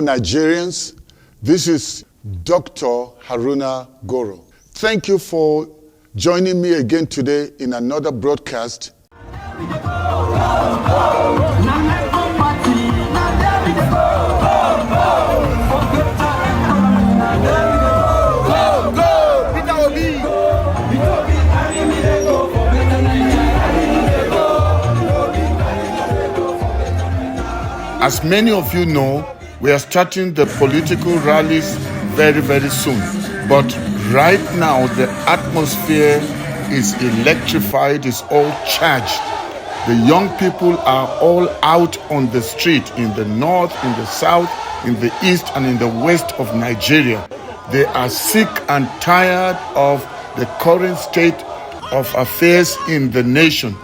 Nigerians. This is Dr. Haruna Goro. Thank you for joining me again today in another broadcast. As many of you know, we are starting the political rallies very, very soon. But right now, the atmosphere is electrified, is all charged. The young people are all out on the street in the north, in the south, in the east, and in the west of Nigeria. They are sick and tired of the current state of affairs in the nation.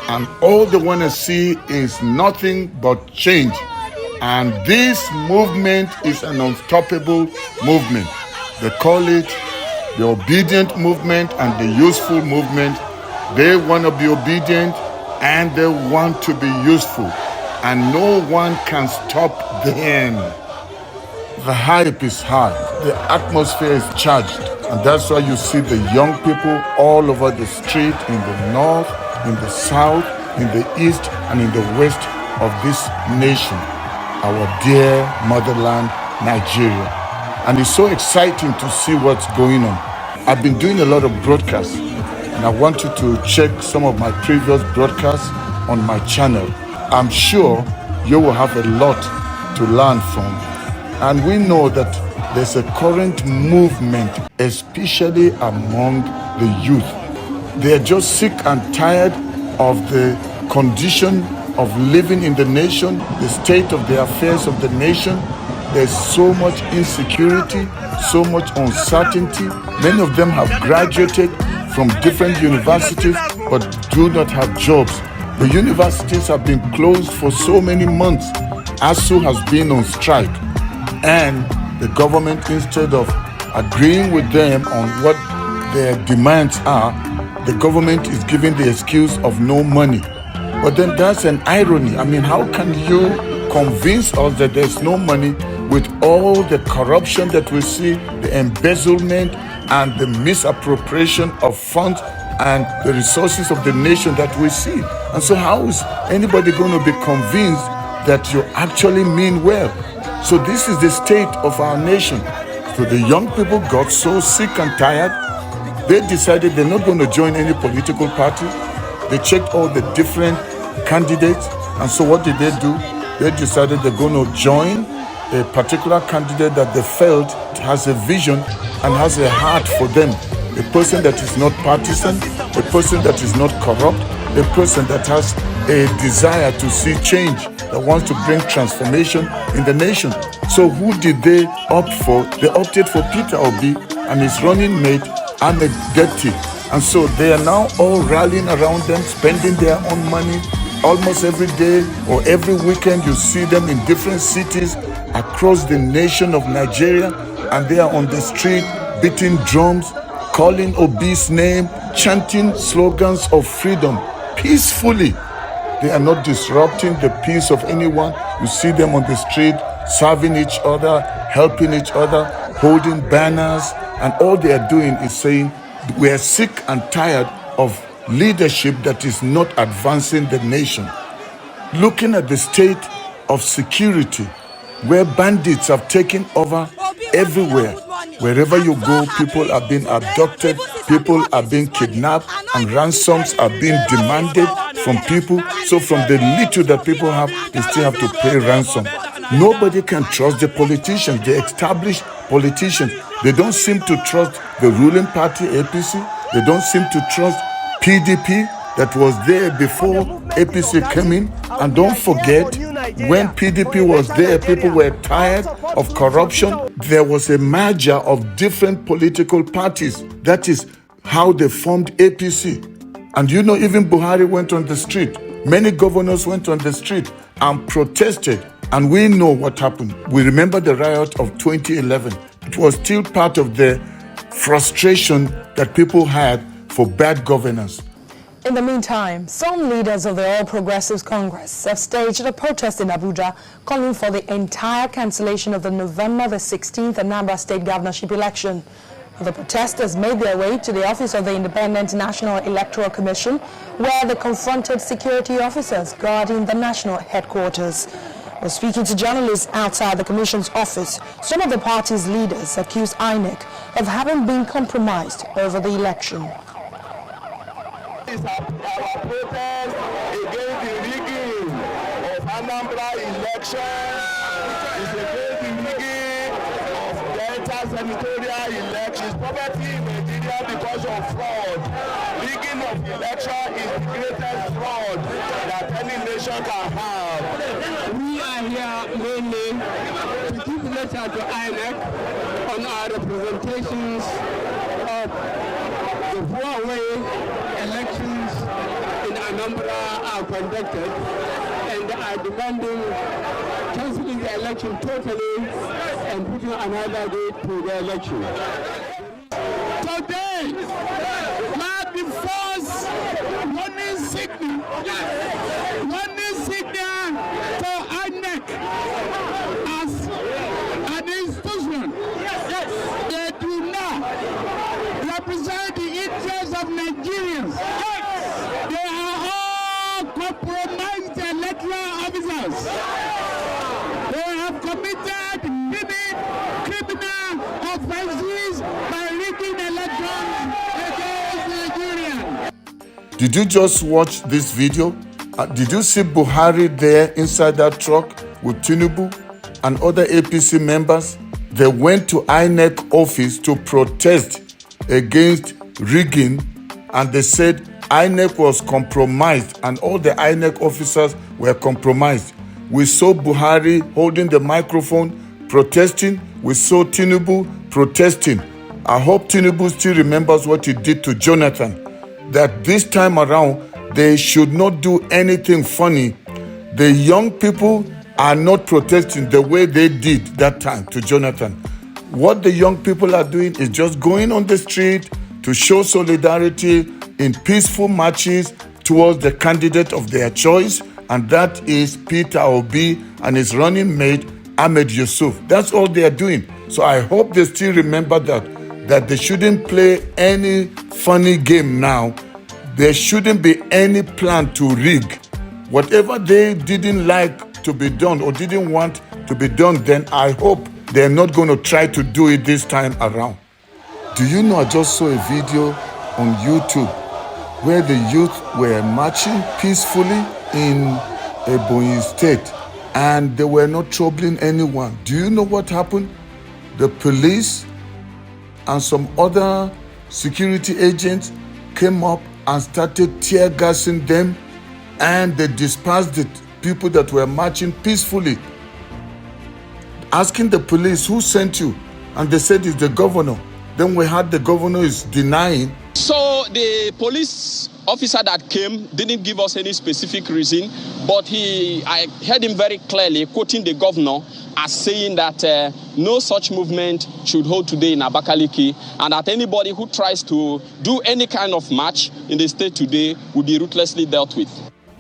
And all they want to see is nothing but change. And this movement is an unstoppable movement. They call it the obedient movement and the useful movement. They want to be obedient and they want to be useful. And no one can stop them. The hype is high. The atmosphere is charged. And that's why you see the young people all over the street in the north, in the south, in the east, and in the west of this nation. Our dear motherland, Nigeria. And it's so exciting to see what's going on. I've been doing a lot of broadcasts, and I want you to check some of my previous broadcasts on my channel. I'm sure you will have a lot to learn from. And we know that there's a current movement, especially among the youth. They are just sick and tired of the condition of living in the nation, the state of the affairs of the nation. There's so much insecurity, so much uncertainty. Many of them have graduated from different universities but do not have jobs. The universities have been closed for so many months. ASU has been on strike. And the government, instead of agreeing with them on what their demands are, the government is giving the excuse of no money. But then that's an irony. I mean, how can you convince us that there's no money with all the corruption that we see, the embezzlement and the misappropriation of funds and the resources of the nation that we see? And so how is anybody going to be convinced that you actually mean well? So this is the state of our nation. So the young people got so sick and tired, they decided they're not going to join any political party. They checked all the different candidates, and so what did they do? They decided they're going to join a particular candidate that they felt has a vision and has a heart for them. A person that is not partisan, a person that is not corrupt, a person that has a desire to see change, that wants to bring transformation in the nation. So who did they opt for? They opted for Peter Obi and his running mate, Ahmed Getty. And so they are now all rallying around them, spending their own money. Almost every day or every weekend you see them in different cities across the nation of Nigeria, and they are on the street beating drums, calling Obi's name, chanting slogans of freedom peacefully. They are not disrupting the peace of anyone. You see them on the street serving each other, helping each other, holding banners, and all they are doing is saying, we are sick and tired of leadership that is not advancing the nation. Looking at the state of security, where bandits have taken over everywhere. Wherever you go, people are being abducted, people are being kidnapped, and ransoms are being demanded from people. So from the little that people have, they still have to pay ransom. Nobody can trust the politicians, the established politicians. They don't seem to trust the ruling party, APC. They don't seem to trust PDP that was there before APC came in. And don't forget, when PDP was there, people were tired of corruption. There was a merger of different political parties. That is how they formed APC. And you know, even Buhari went on the street. Many governors went on the street and protested. And we know what happened. We remember the riot of 2011. It was still part of the frustration that people had for bad governance. In the meantime, some leaders of the All Progressives Congress have staged a protest in Abuja calling for the entire cancellation of the November the 16th Anambra State governorship election. The protesters made their way to the office of the Independent National Electoral Commission, where they confronted security officers guarding the national headquarters. While speaking to journalists outside the commission's office, some of the party's leaders accused INEC of having been compromised over the election. Our protest against the rigging of Anambra election is against the rigging of Delta senatorial elections. Poverty in Nigeria because of fraud. Rigging of election is the greatest fraud that any nation can have. We are here mainly to give a letter to INEC on our representations of the Huawei elections in Anambra are conducted, and are demanding cancelling the election totally and putting another date to the election. Today, mark the first warning signal to INEC as an institution. They do not represent the interests of Nigerians. They are all compromised electoral officers. They have committed criminal offenses by rigging elections against Nigerians. Did you just watch this video? Did you see Buhari there inside that truck with Tinubu and other APC members? They went to INEC office to protest against rigging, and they said INEC was compromised and all the INEC officers were compromised. We saw Buhari holding the microphone protesting. We saw Tinubu protesting. I hope Tinubu still remembers what he did to Jonathan, that this time around they should not do anything funny. The young people are not protesting the way they did that time to Jonathan. What the young people are doing is just going on the street to show solidarity in peaceful marches towards the candidate of their choice, and that is Peter Obi and his running mate, Ahmed Yusuf. That's all they are doing. So I hope they still remember that they shouldn't play any funny game now. There shouldn't be any plan to rig. Whatever they didn't like to be done or didn't want to be done, then I hope they're not going to try to do it this time around. Do you know, I just saw a video on YouTube where the youth were marching peacefully in Ibonyi State and they were not troubling anyone. Do you know what happened? The police and some other security agents came up and started tear gassing them, and they dispersed the people that were marching peacefully. Asking the police, who sent you? And they said it's the governor. Then we heard the governor is denying. So the police officer that came didn't give us any specific reason, but I heard him very clearly quoting the governor as saying that no such movement should hold today in Abakaliki, and that anybody who tries to do any kind of march in the state today will be ruthlessly dealt with.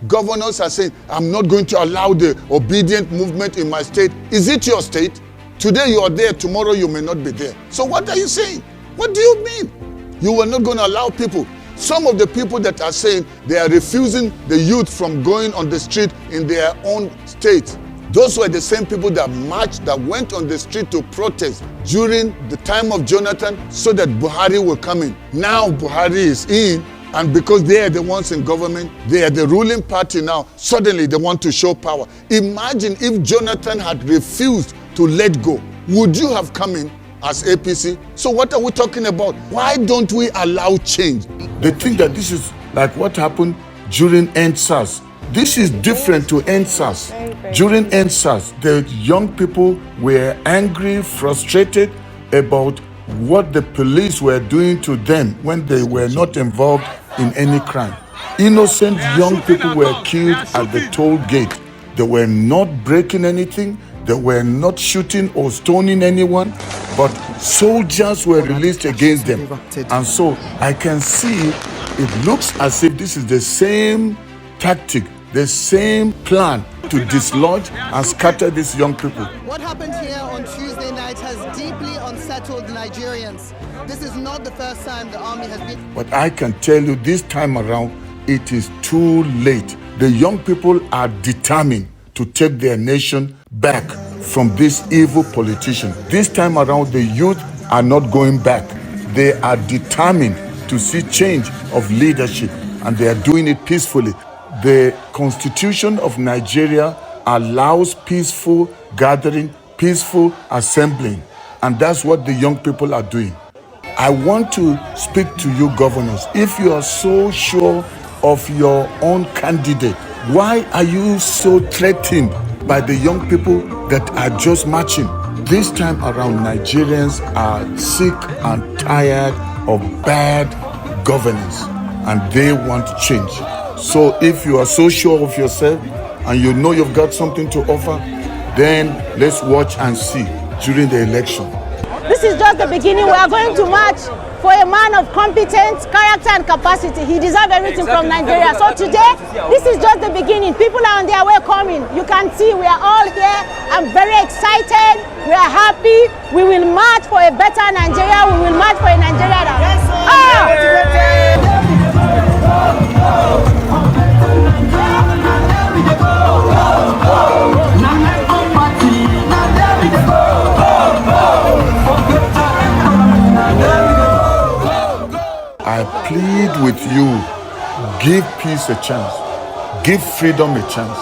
Governors are saying, I'm not going to allow the obedient movement in my state. Is it your state? Today you are there, tomorrow you may not be there. So what are you saying? What do you mean? You are not going to allow people. Some of the people that are saying they are refusing the youth from going on the street in their own state, those were the same people that marched, that went on the street to protest during the time of Jonathan so that Buhari will come in. Now Buhari is in, and because they are the ones in government, they are the ruling party now, suddenly they want to show power. Imagine if Jonathan had refused to let go. Would you have come in as APC? So what are we talking about? Why don't we allow change? They think that this is like what happened during ENDSARS. This is different to ENDSARS. During ENDSARS, the young people were angry, frustrated about what the police were doing to them when they were not involved in any crime. Innocent young people were killed at the toll gate. They were not breaking anything. They were not shooting or stoning anyone, but soldiers were released against them. And so I can see it looks as if this is the same tactic, the same plan to dislodge and scatter these young people. What happened here on Tuesday night has deeply unsettled Nigerians. This is not the first time the army has been... But I can tell you this time around, it is too late. The young people are determined to take their nation back from this evil politician. This time around, the youth are not going back. They are determined to see change of leadership, and they are doing it peacefully. The Constitution of Nigeria allows peaceful gathering, peaceful assembling, and that's what the young people are doing. I want to speak to you governors. If you are so sure of your own candidate, why are you so threatened by the young people that are just marching? This time around, Nigerians are sick and tired of bad governance, and they want change. So if you are so sure of yourself and you know you've got something to offer, then let's watch and see during the election. This is just the beginning. We are going to march for a man of competence, character and capacity. He deserves everything from Nigeria. So today, this is just the beginning. People are on their way coming. You can see we are all here. I'm very excited. We are happy. We will march for a better Nigeria. We will march for a Nigeria I plead with you, give peace a chance, give freedom a chance.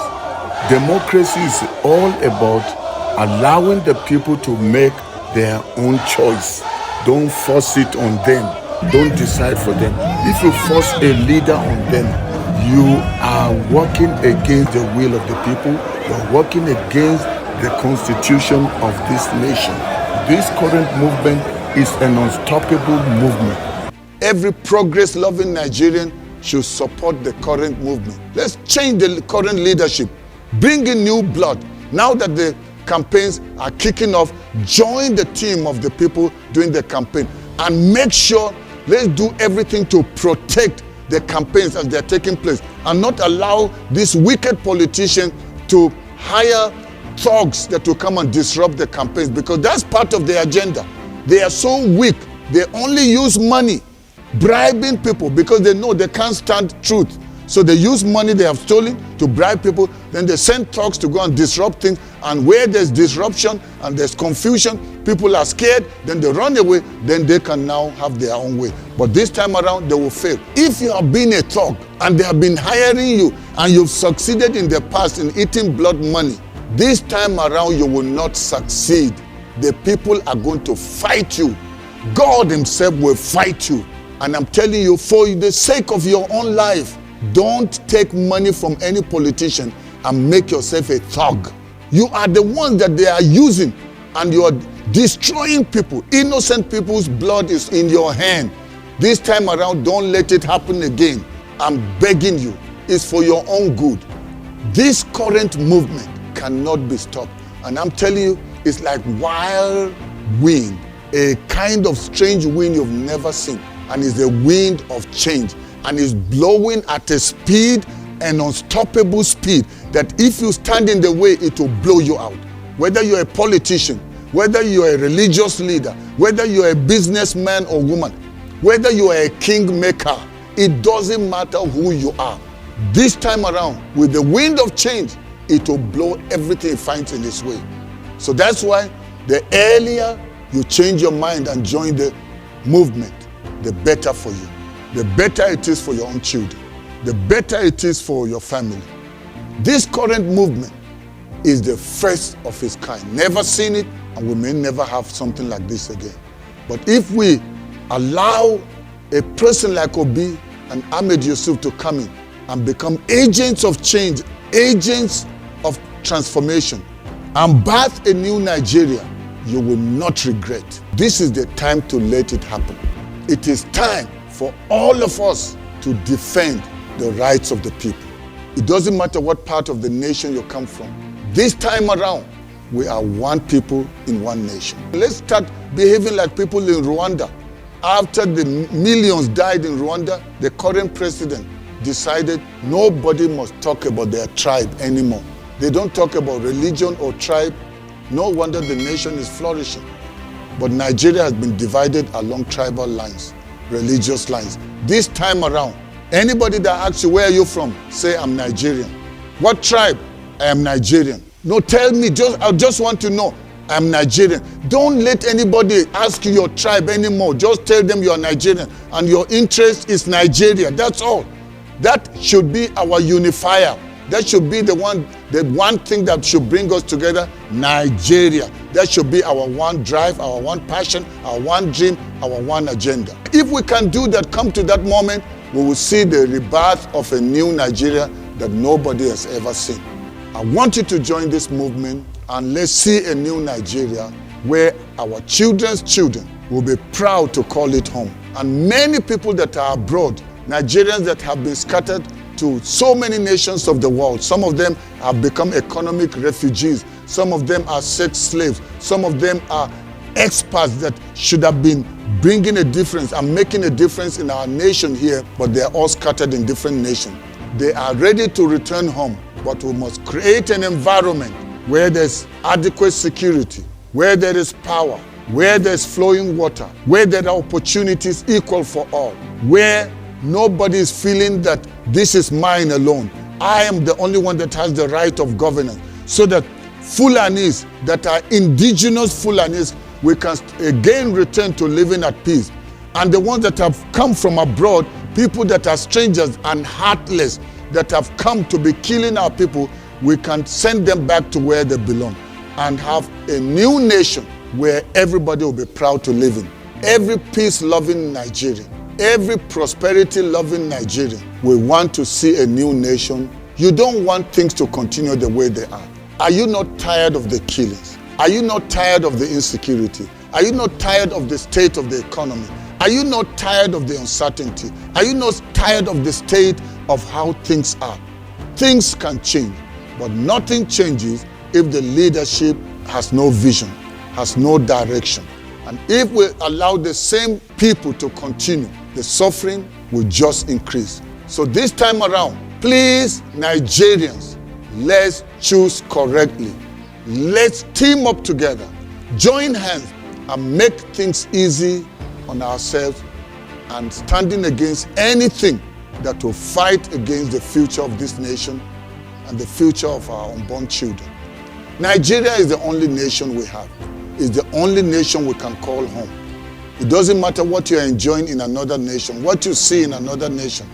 Democracy is all about allowing the people to make their own choice. Don't force it on them. Don't decide for them. If you force a leader on them, you are working against the will of the people. You're working against the constitution of this nation. This current movement is an unstoppable movement. Every progress-loving Nigerian should support the current movement. Let's change the current leadership. Bring in new blood. Now that the campaigns are kicking off, join the team of the people doing the campaign and make sure, let's do everything to protect the campaigns as they're taking place and not allow these wicked politicians to hire thugs that will come and disrupt the campaigns, because that's part of their agenda. They are so weak. They only use money, bribing people because they know they can't stand truth. So they use money they have stolen to bribe people. Then they send thugs to go and disrupt things. And where there's disruption and there's confusion, people are scared, then they run away, then they can now have their own way. But this time around, they will fail. If you have been a thug and they have been hiring you and you've succeeded in the past in eating blood money, this time around you will not succeed. The people are going to fight you. God himself will fight you. And I'm telling you, for the sake of your own life, don't take money from any politician and make yourself a thug. You are the ones that they are using, and you are destroying people. Innocent people's blood is in your hand. This time around, don't let it happen again. I'm begging you. It's for your own good. This current movement cannot be stopped. And I'm telling you, it's like wild wind, a kind of strange wind you've never seen. And it's the wind of change. And it's blowing at a speed, an unstoppable speed, that if you stand in the way, it will blow you out. Whether you're a politician, whether you're a religious leader, whether you're a businessman or woman, whether you're a kingmaker, it doesn't matter who you are. This time around, with the wind of change, it will blow everything it finds in its way. So that's why the earlier you change your mind and join the movement, the better for you. The better it is for your own children. The better it is for your family. This current movement is the first of its kind. Never seen it, and we may never have something like this again. But if we allow a person like Obi and Ahmed Yusuf to come in and become agents of change, agents of transformation, and birth a new Nigeria, you will not regret. This is the time to let it happen. It is time for all of us to defend the rights of the people. It doesn't matter what part of the nation you come from. This time around, we are one people in one nation. Let's start behaving like people in Rwanda. After the millions died in Rwanda, the current president decided nobody must talk about their tribe anymore. They don't talk about religion or tribe. No wonder the nation is flourishing. But Nigeria has been divided along tribal lines, religious lines. This time around, anybody that asks you, where are you from? Say, I'm Nigerian. What tribe? I am Nigerian. No, tell me, I just want to know, I'm Nigerian. Don't let anybody ask you your tribe anymore. Just tell them you're Nigerian and your interest is Nigeria. That's all. That should be our unifier. That should be the one thing that should bring us together, Nigeria. That should be our one drive, our one passion, our one dream, our one agenda. If we can do that, come to that moment, we will see the rebirth of a new Nigeria that nobody has ever seen. I want you to join this movement and let's see a new Nigeria where our children's children will be proud to call it home. And many people that are abroad, Nigerians that have been scattered to so many nations of the world. Some of them have become economic refugees. Some of them are sex slaves. Some of them are experts that should have been bringing a difference and making a difference in our nation here, but they are all scattered in different nations. They are ready to return home, but we must create an environment where there's adequate security, where there is power, where there's flowing water, where there are opportunities equal for all, where nobody is feeling that this is mine alone. I am the only one that has the right of governance, so that Fulanis that are indigenous Fulanis, we can again return to living at peace. And the ones that have come from abroad, people that are strangers and heartless, that have come to be killing our people, we can send them back to where they belong and have a new nation where everybody will be proud to live in. Every peace-loving Nigerian, every prosperity-loving Nigerian, we want to see a new nation. You don't want things to continue the way they are. Are you not tired of the killings? Are you not tired of the insecurity? Are you not tired of the state of the economy? Are you not tired of the uncertainty? Are you not tired of the state of how things are? Things can change, but nothing changes if the leadership has no vision, has no direction. And if we allow the same people to continue, the suffering will just increase. So this time around, please, Nigerians, let's choose correctly. Let's team up together, join hands, and make things easy on ourselves and standing against anything that will fight against the future of this nation and the future of our unborn children. Nigeria is the only nation we have. It's the only nation we can call home. It doesn't matter what you're enjoying in another nation, what you see in another nation.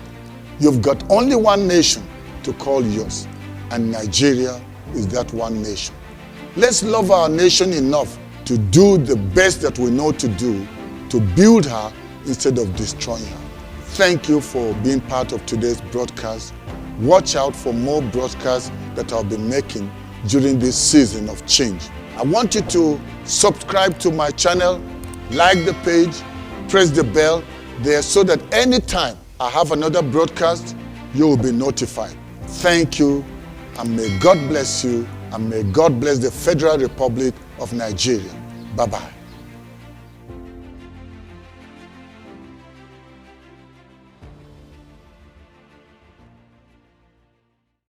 You've got only one nation to call yours, and Nigeria is that one nation. Let's love our nation enough to do the best that we know to do, to build her instead of destroying her. Thank you for being part of today's broadcast. Watch out for more broadcasts that I'll be making during this season of change. I want you to subscribe to my channel, like the page, press the bell there so that anytime I have another broadcast, you will be notified. Thank you, and may God bless you, and may God bless the Federal Republic of Nigeria. Bye-bye.